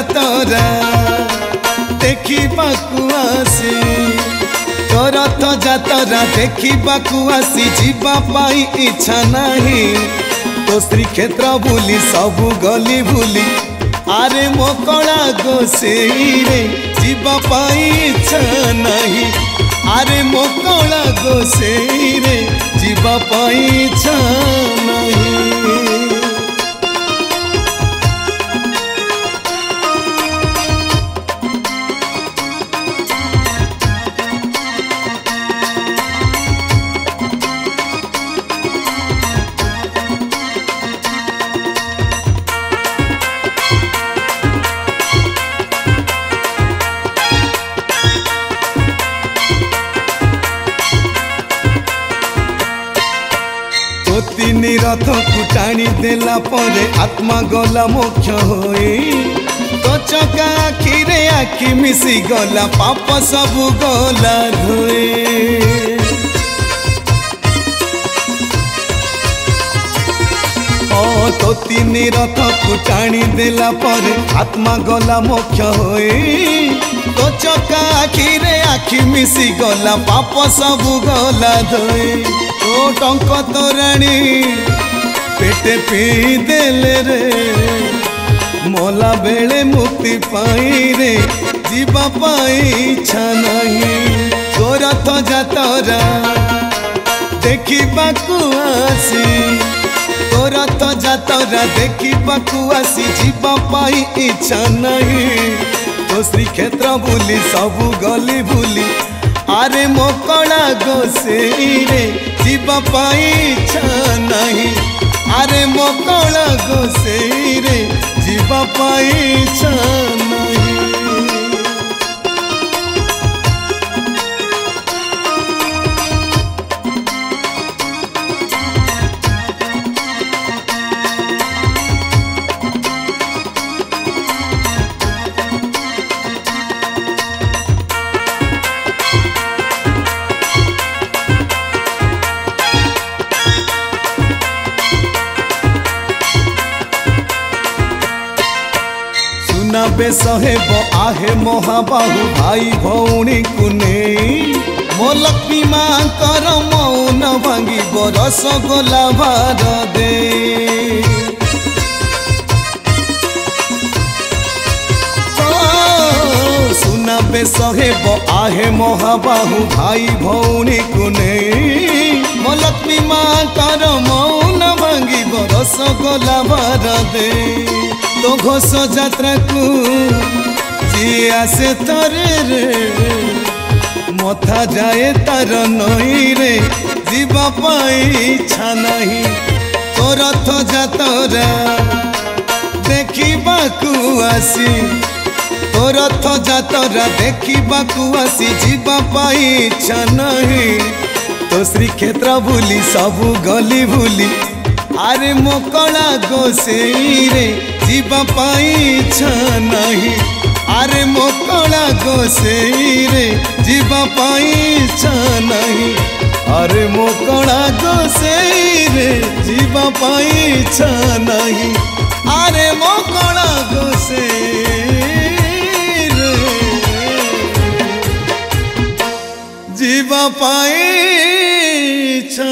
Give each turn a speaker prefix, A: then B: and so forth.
A: जातरा देखिबाकू आसी तो रथ जातरा देखिबाकू आसी जीवा पाई इच्छा नहीं तो श्रीक्षेत्र बुली सबु गली भूली आरे मो कला गोसेई रे जीवा पाई इच्छा नहीं आरे मो कला गोसेई रे जीवा पाई इच्छा नहीं। तीन रथ को टाणी देला परे आत्मा गला मोक्ष होई तो चका आखिरे आखि मिसी गला पाप सबु गला धोए तो तीन रथ को टाणी देला परे आत्मा गला मोक्ष होई तो चका आखिरे आखि मिसी गला पाप सबु गला धोए तो टंक तोराणी पेटे पी देले रे मोला बेले मुक्ति पाई रे जीवा पाई इच्छा नहीं तो रथ जातरा देखिबाकू आसी तो रथ जातरा देखिबाकू आसी जीवा पाई इच्छा नहीं तो श्रीक्षेत्र बुली सबु गली भूली आरे मो कला गोसेई रे जीवा पाई इच्छा नहीं आरे मो कला गोसेई रे जीवा पाई इच्छा नहीं। बेस हेब आहे महाबाहु भाई भौणी को नहीं मो लक्ष्मी माँ कर मौन भांगिब रसगोला भार दे सुना बेस हेब आहे महाबाहु भाई भौणी को नहीं मो लक्ष्मी माँ कर मौन भांगिब रसगोला भार दे तो घोष यात्रा को जी आसे तारे रे मथा जाए तार नई रे जीवा पाई इच्छा नहीं तो रथ जातरा देखिबाकू आसी तो रथ जातरा देखिबाकू आसी जीवा पाई इच्छा नहीं तो श्रीक्षेत्र बुली सबु गली भूली आरे मो कला गोसेई रे जीवा पाई इच्छा नहीं आरे मो कला गोसेई रे जीवा पाई इच्छा नहीं अरे मो कला गोसेई रे जीवा पाई इच्छा नहीं अरे मो कला गोसेई रे जीवा पाई इच्छा